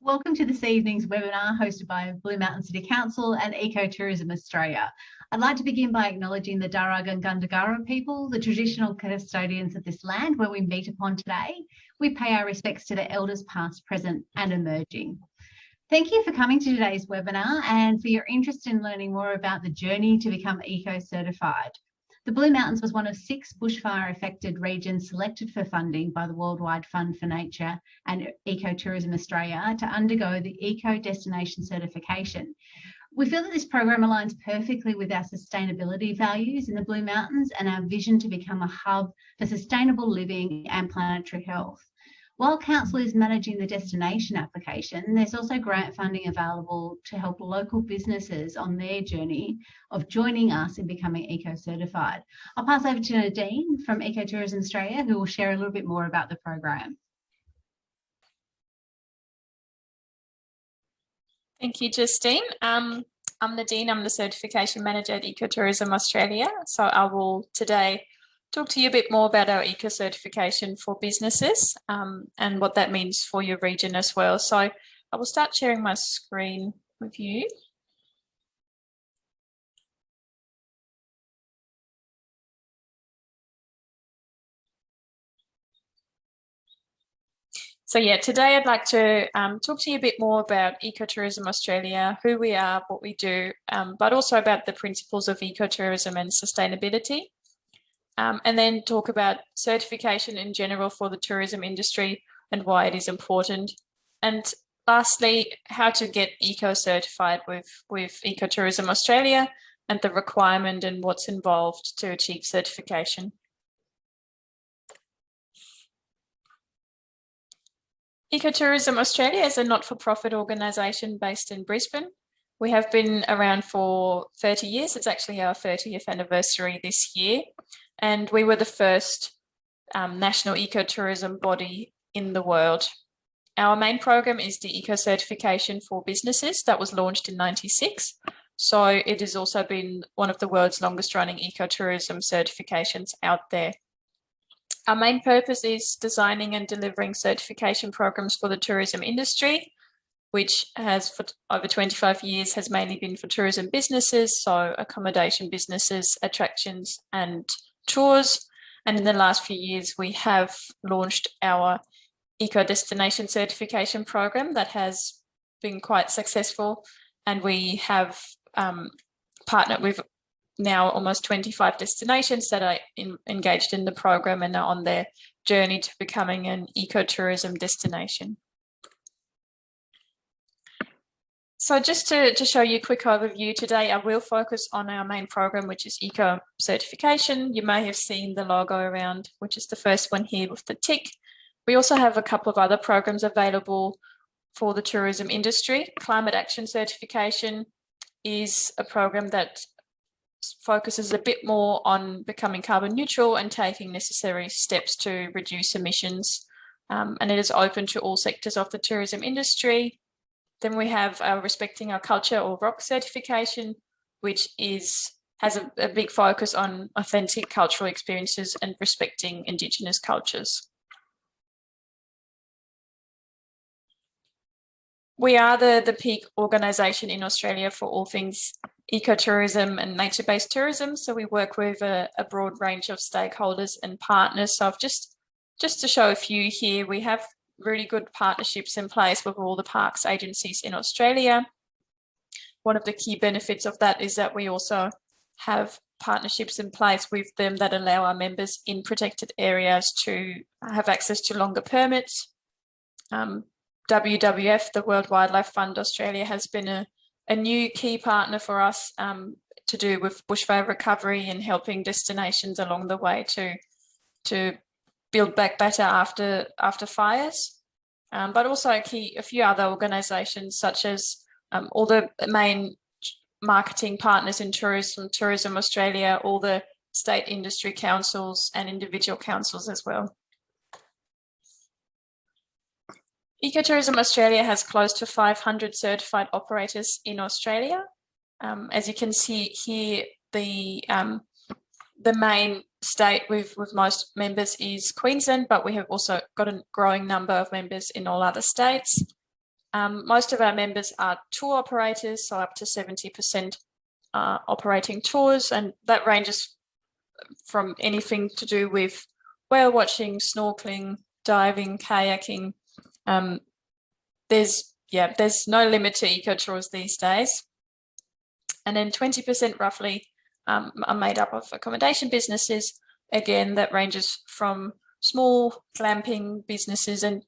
Welcome to this evening's webinar hosted by Blue Mountain City Council and Ecotourism Australia. I'd like to begin by acknowledging the Darug and Gundungurra people, the traditional custodians of this land where we meet upon today. We pay our respects to the elders past, present and emerging. Thank you for coming to today's webinar and for your interest in learning more about the journey to become eco-certified. The Blue Mountains was one of 6 bushfire-affected regions selected for funding by the Worldwide Fund for Nature and Ecotourism Australia to undergo the Eco Destination Certification. We feel that this program aligns perfectly with our sustainability values in the Blue Mountains and our vision to become a hub for sustainable living and planetary health. While Council is managing the destination application, there's also grant funding available to help local businesses on their journey of joining us in becoming eco-certified. I'll pass over to Nadine from Ecotourism Australia, who will share a little bit more about the program. Thank you, Justine. I'm Nadine, I'm the Certification Manager at Ecotourism Australia. So I will today talk to you a bit more about our eco-certification for businesses and what that means for your region as well. So I will start sharing my screen with you. So yeah, today I'd like to talk to you a bit more about Ecotourism Australia, who we are, what we do, but also about the principles of ecotourism and sustainability. And then talk about certification in general for the tourism industry and why it is important. And lastly, how to get eco-certified with Ecotourism Australia and the requirement and what's involved to achieve certification. Ecotourism Australia is a not-for-profit organisation based in Brisbane. We have been around for 30 years. It's actually our 30th anniversary this year. And we were the first national ecotourism body in the world. Our main program is the Eco Certification for Businesses that was launched in '96. So it has also been one of the world's longest running ecotourism certifications out there. Our main purpose is designing and delivering certification programs for the tourism industry, which has for over 25 years has mainly been for tourism businesses, so accommodation businesses, attractions and tours. And in the last few years, we have launched our Eco Destination Certification program that has been quite successful. And we have partnered with now almost 25 destinations that are engaged in the program and are on their journey to becoming an ecotourism destination. So just to show you a quick overview today, I will focus on our main program, which is Eco Certification. You may have seen the logo around, which is the first one here with the tick. We also have a couple of other programs available for the tourism industry. Climate Action Certification is a program that focuses a bit more on becoming carbon neutral and taking necessary steps to reduce emissions. And it is open to all sectors of the tourism industry. Then we have Respecting Our Culture or ROC certification, which has a big focus on authentic cultural experiences and respecting Indigenous cultures. We are the peak organisation in Australia for all things ecotourism and nature-based tourism. So we work with a broad range of stakeholders and partners. So I've just to show a few here, we have really good partnerships in place with all the parks agencies in Australia. One of the key benefits of that is that we also have partnerships in place with them that allow our members in protected areas to have access to longer permits. WWF, the World Wildlife Fund Australia, has been a new key partner for us to do with bushfire recovery and helping destinations along the way to build back better after fires, but also a few other organisations such as all the main marketing partners in Tourism Australia, all the state industry councils and individual councils as well. Ecotourism Australia has close to 500 certified operators in Australia. As you can see here, the main state with most members is Queensland, but we have also got a growing number of members in all other states. Most of our members are tour operators, so up to 70% are operating tours, and that ranges from anything to do with whale watching, snorkeling, diving, kayaking. There's no limit to eco-tours these days. And then 20% roughly are made up of accommodation businesses. Again, that ranges from small glamping businesses and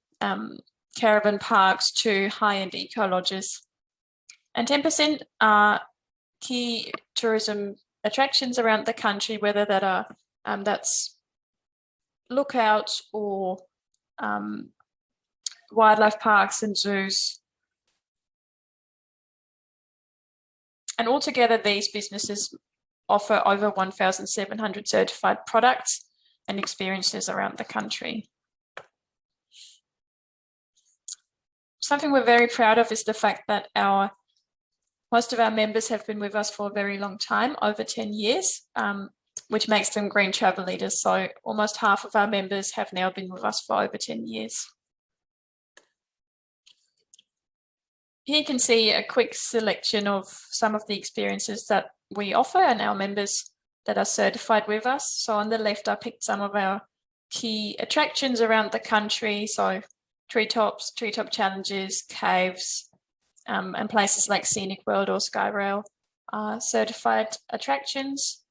caravan parks to high-end eco-lodges. And 10% are key tourism attractions around the country, whether that are that's lookouts or wildlife parks and zoos. And altogether, these businesses offer over 1,700 certified products and experiences around the country. Something we're very proud of is the fact that most of our members have been with us for a very long time, over 10 years, which makes them green travel leaders. So almost half of our members have now been with us for over 10 years. Here you can see a quick selection of some of the experiences that we offer and our members that are certified with us. So on the left, I picked some of our key attractions around the country. So treetop challenges, caves, and places like Scenic World or Skyrail are certified attractions.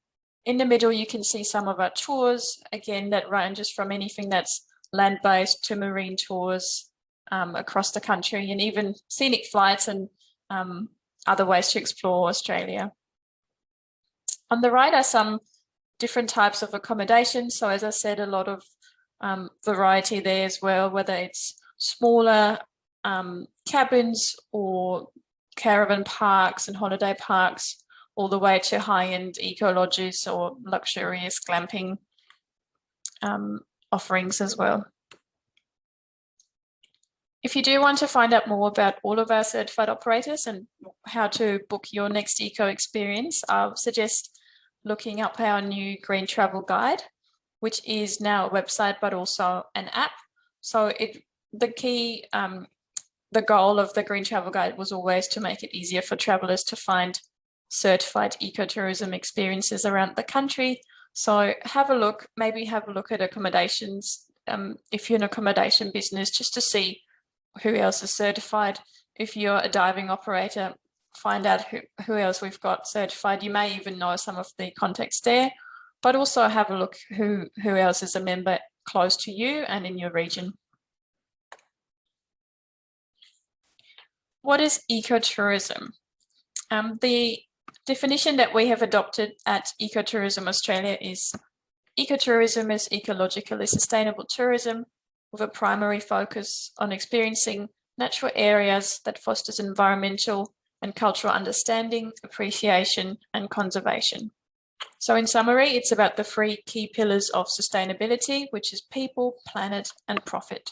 In the middle, you can see some of our tours. Again, that ranges from anything that's land-based to marine tours across the country, and even scenic flights and other ways to explore Australia. On the right are some different types of accommodation. So as I said, a lot of variety there as well, whether it's smaller cabins or caravan parks and holiday parks, all the way to high-end eco-lodges or luxurious glamping offerings as well. If you do want to find out more about all of our certified operators and how to book your next eco experience, I'll suggest looking up our new Green Travel Guide, which is now a website but also an app. So the goal of the Green Travel Guide was always to make it easier for travellers to find certified ecotourism experiences around the country. So maybe have a look at accommodations if you're an accommodation business, just to see who else is certified. If you're a diving operator, find out who else we've got certified. You may even know some of the contacts there, but also have a look who else is a member close to you and in your region. What is ecotourism? The definition that we have adopted at Ecotourism Australia is ecotourism is ecologically sustainable tourism with a primary focus on experiencing natural areas that fosters environmental and cultural understanding, appreciation, and conservation. So in summary, it's about the three key pillars of sustainability, which is people, planet, and profit.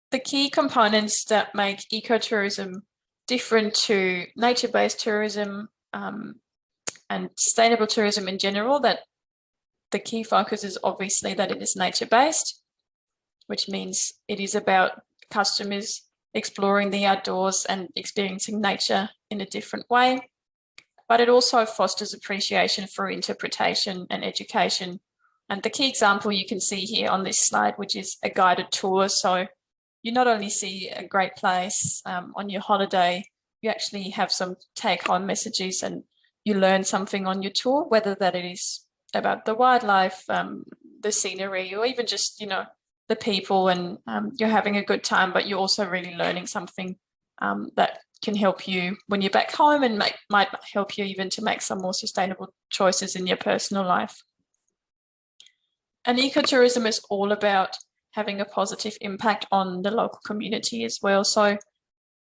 The key components that make ecotourism different to nature-based tourism and sustainable tourism in general, that the key focus is obviously that it is nature-based, which means it is about customers exploring the outdoors and experiencing nature in a different way. But it also fosters appreciation for interpretation and education. And the key example you can see here on this slide, which is a guided tour. So you not only see a great place on your holiday, you actually have some take-home messages and you learn something on your tour, whether that it is about the wildlife, the scenery, or even just, the people, and you're having a good time, but you're also really learning something that can help you when you're back home and might help you even to make some more sustainable choices in your personal life. And ecotourism is all about having a positive impact on the local community as well. So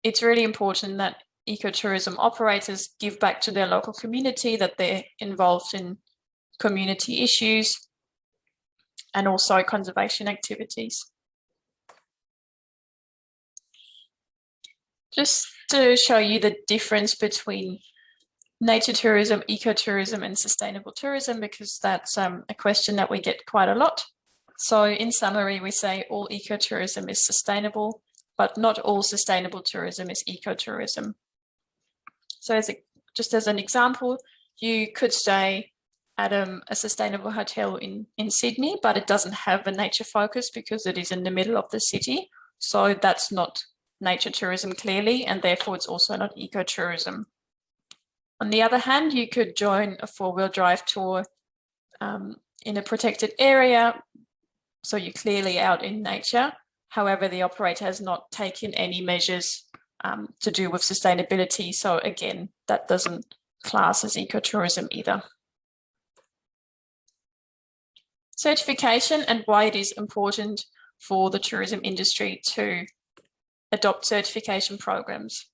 it's really important that ecotourism operators give back to their local community, that they're involved in community issues and also conservation activities. Just to show you the difference between nature tourism, ecotourism, and sustainable tourism, because that's a question that we get quite a lot. So in summary, we say all ecotourism is sustainable, but not all sustainable tourism is ecotourism. So just as an example, you could stay at a sustainable hotel in Sydney, but it doesn't have a nature focus because it is in the middle of the city. So that's not nature tourism clearly, and therefore it's also not ecotourism. On the other hand, you could join a 4-wheel drive tour in a protected area, so you're clearly out in nature. However, the operator has not taken any measures to do with sustainability. So again, that doesn't class as ecotourism either. Certification and why it is important for the tourism industry to adopt certification programs.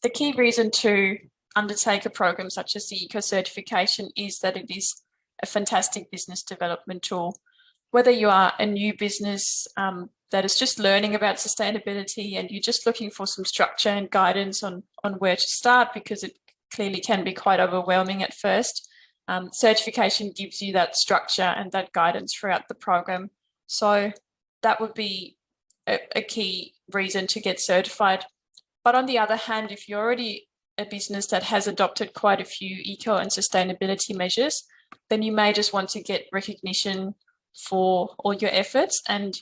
The key reason to undertake a program such as the eco certification is that it is a fantastic business development tool. Whether you are a new business that is just learning about sustainability and you're just looking for some structure and guidance on where to start, because it clearly can be quite overwhelming at first, certification gives you that structure and that guidance throughout the program. So that would be a key reason to get certified. But on the other hand, if you're already a business that has adopted quite a few eco and sustainability measures, then you may just want to get recognition for all your efforts. And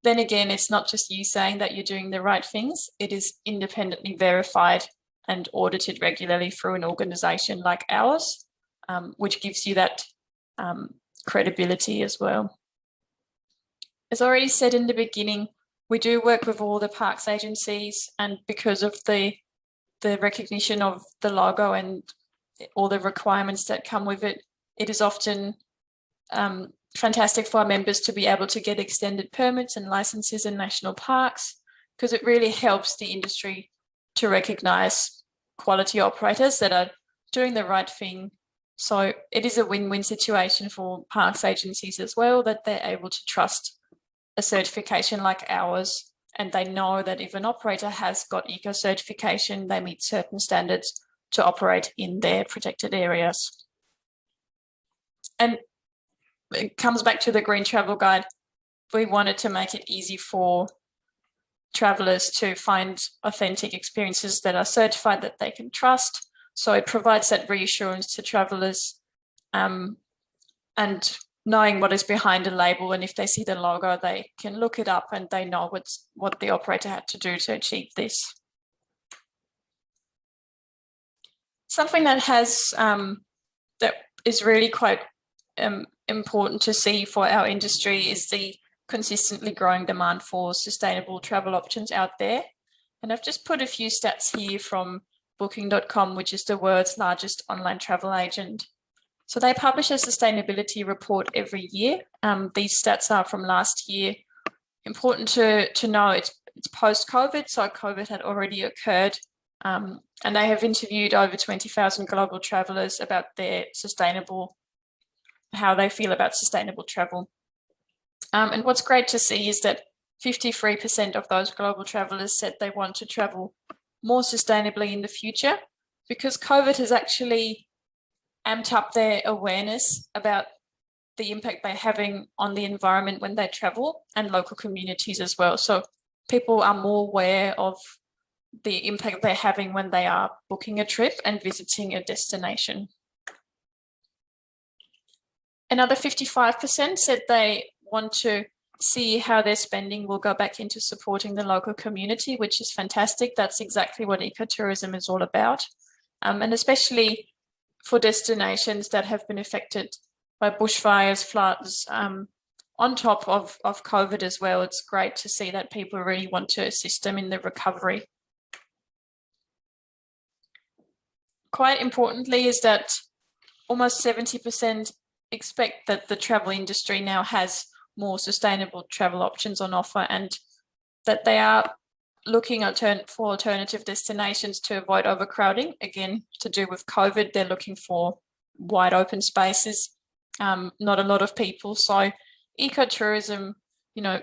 then again, it's not just you saying that you're doing the right things, it is independently verified and audited regularly through an organisation like ours, which gives you that credibility as well. As already said in the beginning, we do work with all the parks agencies, and because of the recognition of the logo and all the requirements that come with it, it is often fantastic for our members to be able to get extended permits and licenses in national parks, because it really helps the industry to recognise quality operators that are doing the right thing. So it is a win-win situation for parks agencies as well, that they're able to trust a certification like ours, and they know that if an operator has got eco certification, they meet certain standards to operate in their protected areas. And it comes back to the Green Travel Guide. We wanted to make it easy for travellers to find authentic experiences that are certified, that they can trust. So it provides that reassurance to travellers, and knowing what is behind a label, and if they see the logo, they can look it up and they know what the operator had to do to achieve this. Something that has that is really quite important to see for our industry is the consistently growing demand for sustainable travel options out there. And I've just put a few stats here from Booking.com, which is the world's largest online travel agent. So they publish a sustainability report every year. These stats are from last year. Important to know it's post-COVID, so COVID had already occurred. And they have interviewed over 20,000 global travellers about how they feel about sustainable travel. And what's great to see is that 53% of those global travellers said they want to travel more sustainably in the future, because COVID has actually amped up their awareness about the impact they're having on the environment when they travel, and local communities as well. So people are more aware of the impact they're having when they are booking a trip and visiting a destination. Another 55% said they want to see how their spending will go back into supporting the local community, which is fantastic. That's exactly what ecotourism is all about. And especially for destinations that have been affected by bushfires, floods, on top of COVID as well, it's great to see that people really want to assist them in the recovery. Quite importantly is that almost 70% expect that the travel industry now has more sustainable travel options on offer, and that they are looking for alternative destinations to avoid overcrowding. Again, to do with COVID, they're looking for wide open spaces, not a lot of people. So ecotourism,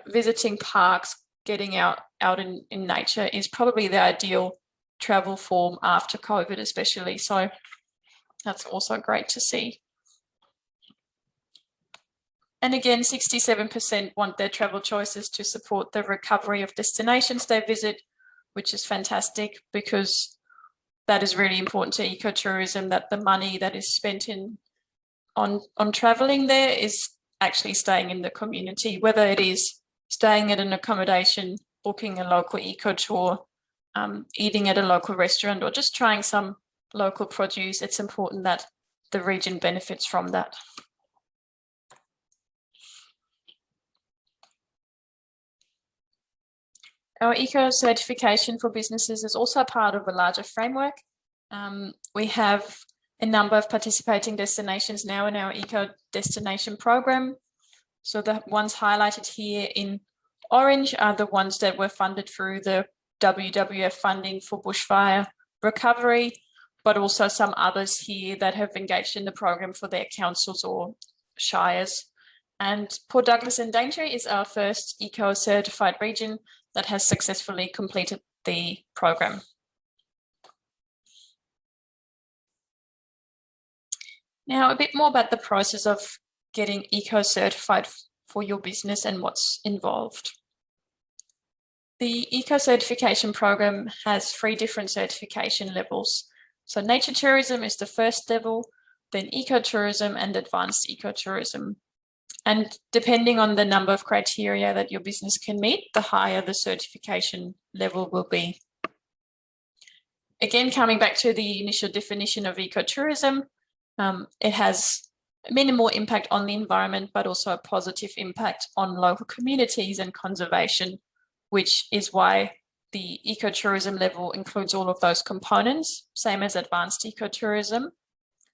visiting parks, getting out in nature is probably the ideal travel form after COVID especially. So that's also great to see. And again, 67% want their travel choices to support the recovery of destinations they visit, which is fantastic because that is really important to ecotourism, that the money that is spent on traveling there is actually staying in the community, whether it is staying at an accommodation, booking a local eco tour, eating at a local restaurant, or just trying some local produce. It's important that the region benefits from that. Our eco certification for businesses is also part of a larger framework. We have a number of participating destinations now in our eco destination program. So the ones highlighted here in orange are the ones that were funded through the WWF funding for bushfire recovery, but also some others here that have engaged in the program for their councils or shires. And Port Douglas and Daintree is our first eco-certified region that has successfully completed the program. Now, a bit more about the process of getting eco-certified for your business and what's involved. The eco-certification program has 3 different certification levels. So nature tourism is the first level, then ecotourism and advanced ecotourism. And depending on the number of criteria that your business can meet, the higher the certification level will be. Again, coming back to the initial definition of ecotourism, it has minimal impact on the environment, but also a positive impact on local communities and conservation, which is why the ecotourism level includes all of those components, same as advanced ecotourism,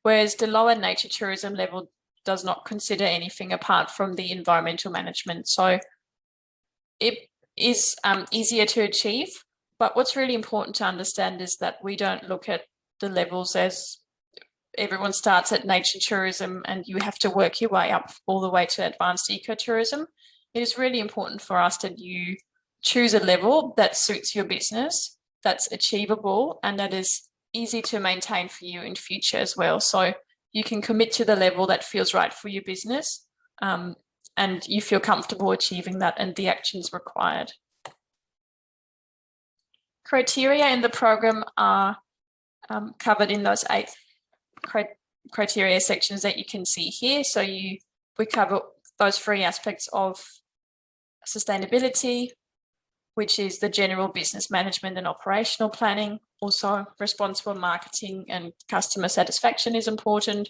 whereas the lower nature tourism level does not consider anything apart from the environmental management. So it is easier to achieve, but what's really important to understand is that we don't look at the levels as everyone starts at nature tourism and you have to work your way up all the way to advanced ecotourism. It is really important for us that you choose a level that suits your business, that's achievable, and that is easy to maintain for you in future as well. So you can commit to the level that feels right for your business, and you feel comfortable achieving that and the actions required. Criteria in the program are covered in those 8 criteria sections that you can see here. So we cover those 3 aspects of sustainability, which is the general business management and operational planning. Also, responsible marketing and customer satisfaction is important.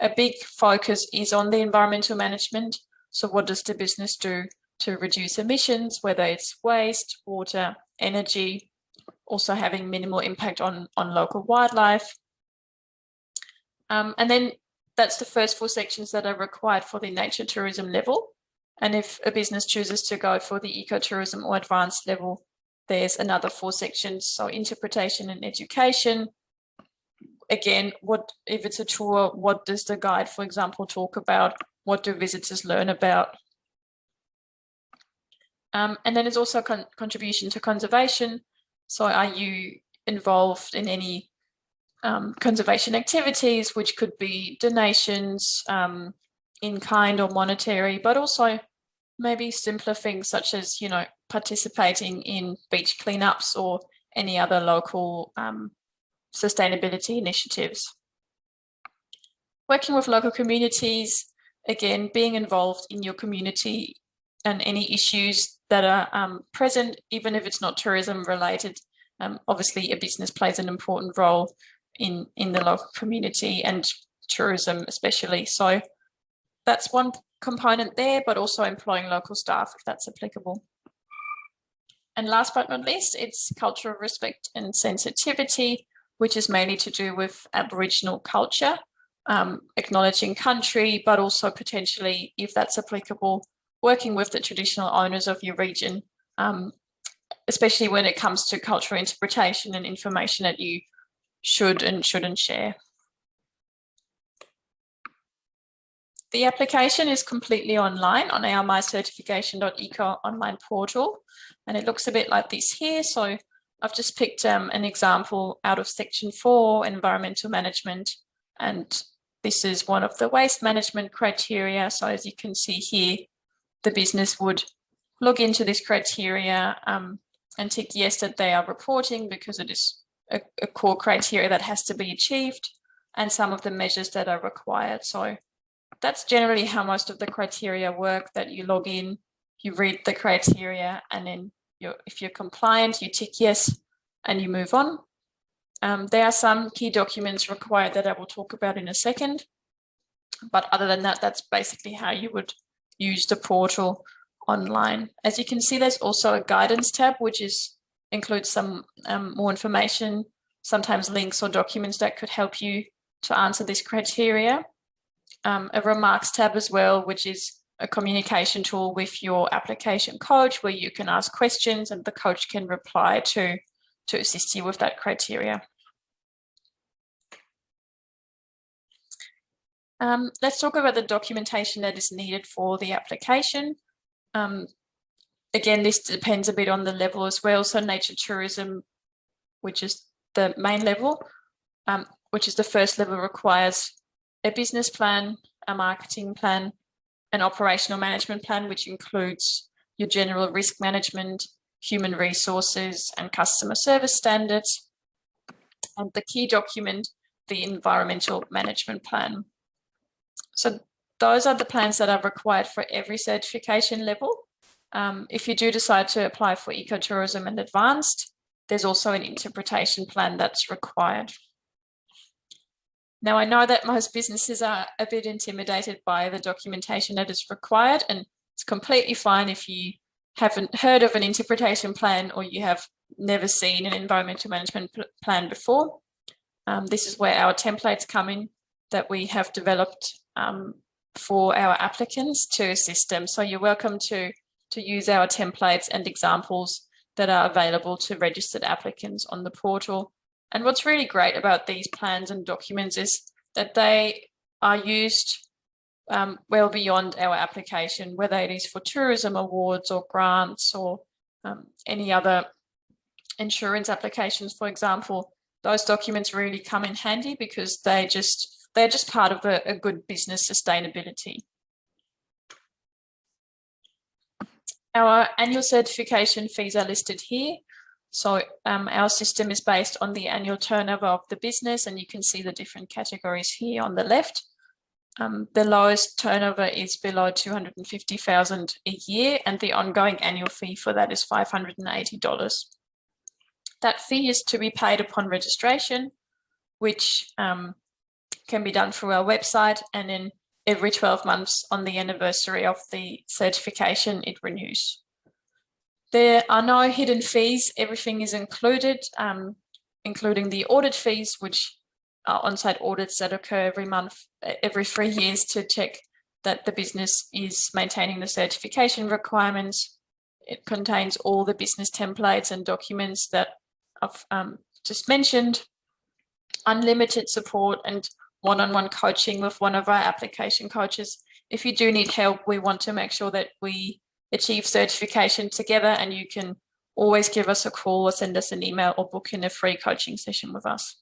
A big focus is on the environmental management. So what does the business do to reduce emissions, whether it's waste, water, energy, also having minimal impact on local wildlife. And then that's the first 4 sections that are required for the nature tourism level. And if a business chooses to go for the ecotourism or advanced level, there's another 4 sections. So interpretation and education. Again, if it's a tour, what does the guide, for example, talk about? What do visitors learn about? And then there's also contribution to conservation. So are you involved in any conservation activities, which could be donations, in kind or monetary, but also maybe simpler things such as, participating in beach cleanups or any other local sustainability initiatives. Working with local communities, again, being involved in your community and any issues that are present, even if it's not tourism related. Obviously, a business plays an important role in the local community and tourism especially. So that's one component there, but also employing local staff if that's applicable. And last but not least, it's cultural respect and sensitivity, which is mainly to do with Aboriginal culture, acknowledging country, but also potentially, if that's applicable, working with the traditional owners of your region, especially when it comes to cultural interpretation and information that you should and shouldn't share. The application is completely online on our mycertification.eco online portal, and it looks a bit like this here. So I've just picked an example out of section 4, environmental management, and this is one of the waste management criteria. So as you can see here, the business would log into this criteria and tick yes that they are reporting, because it is a core criteria that has to be achieved, and some of the measures that are required. So that's generally how most of the criteria work, that you log in, you read the criteria, and then if you're compliant, you tick yes and you move on. There are some key documents required that I will talk about in a second. But other than that, that's basically how you would use the portal online. As you can see, there's also a guidance tab, which includes some more information, sometimes links or documents that could help you to answer this criteria. A remarks tab as well, which is a communication tool with your application coach, where you can ask questions and the coach can reply to assist you with that criteria. Let's talk about the documentation that is needed for the application. Again, this depends a bit on the level as well. So nature tourism, which is the main level, which is the first level, requires a business plan, a marketing plan, an operational management plan, which includes your general risk management, human resources, and customer service standards. And the key document, the environmental management plan. So those are the plans that are required for every certification level. If you do decide to apply for ecotourism and advanced, there's also an interpretation plan that's required. Now, I know that most businesses are a bit intimidated by the documentation that is required, and it's completely fine if you haven't heard of an interpretation plan or you have never seen an environmental management plan before. This is where our templates come in that we have developed for our applicants to assist them. So you're welcome to use our templates and examples that are available to registered applicants on the portal. And what's really great about these plans and documents is that they are used well beyond our application, whether it is for tourism awards or grants or any other insurance applications, for example. Those documents really come in handy because they're just part of a good business sustainability. Our annual certification fees are listed here. So our system is based on the annual turnover of the business, and you can see the different categories here on the left. The lowest turnover is below $250,000 a year, and the ongoing annual fee for that is $580. That fee is to be paid upon registration, which can be done through our website, and then every 12 months on the anniversary of the certification, it renews. There are no hidden fees. Everything is included, including the audit fees, which are on-site audits that occur every 3 years to check that the business is maintaining the certification requirements. It contains all the business templates and documents that I've just mentioned, unlimited support and one-on-one coaching with one of our application coaches. If you do need help, we want to make sure that we achieve certification together, and you can always give us a call or send us an email or book in a free coaching session with us.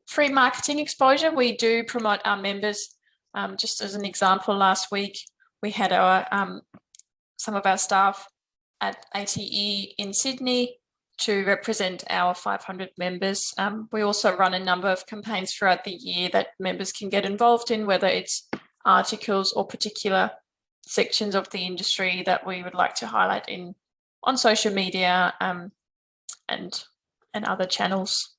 Free marketing exposure, we do promote our members. Just as an example, last week we had some of our staff at ATE in Sydney to represent our 500 members. We also run a number of campaigns throughout the year that members can get involved in, whether it's articles or particular sections of the industry that we would like to highlight on social media and other channels.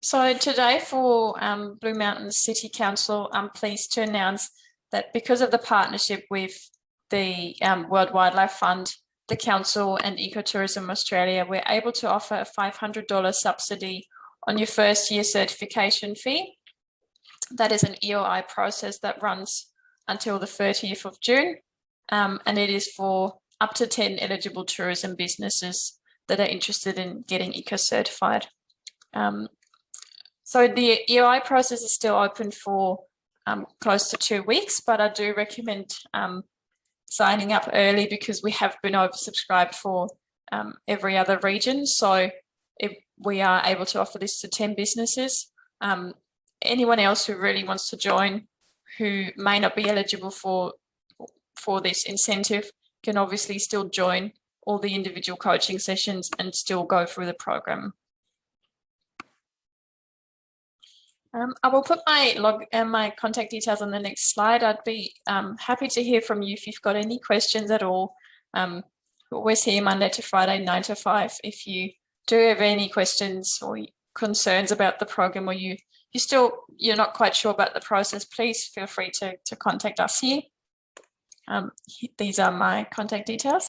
So today for Blue Mountains City Council, I'm pleased to announce that because of the partnership with the World Wildlife Fund, the Council and Ecotourism Australia, we're able to offer a $500 subsidy on your first year certification fee. That is an EOI process that runs until the 30th of June, and it is for up to 10 eligible tourism businesses that are interested in getting eco-certified. So the EOI process is still open for close to 2 weeks, but I do recommend signing up early because we have been oversubscribed for every other region. So we are able to offer this to 10 businesses. Anyone else who really wants to join who may not be eligible for this incentive can obviously still join all the individual coaching sessions and still go through the program. I will put my contact details on the next slide. I'd be happy to hear from you if you've got any questions at all. We're always here Monday to Friday, 9 to 5. If you do have any questions or concerns about the program, or you're not quite sure about the process, please feel free to contact us here. These are my contact details.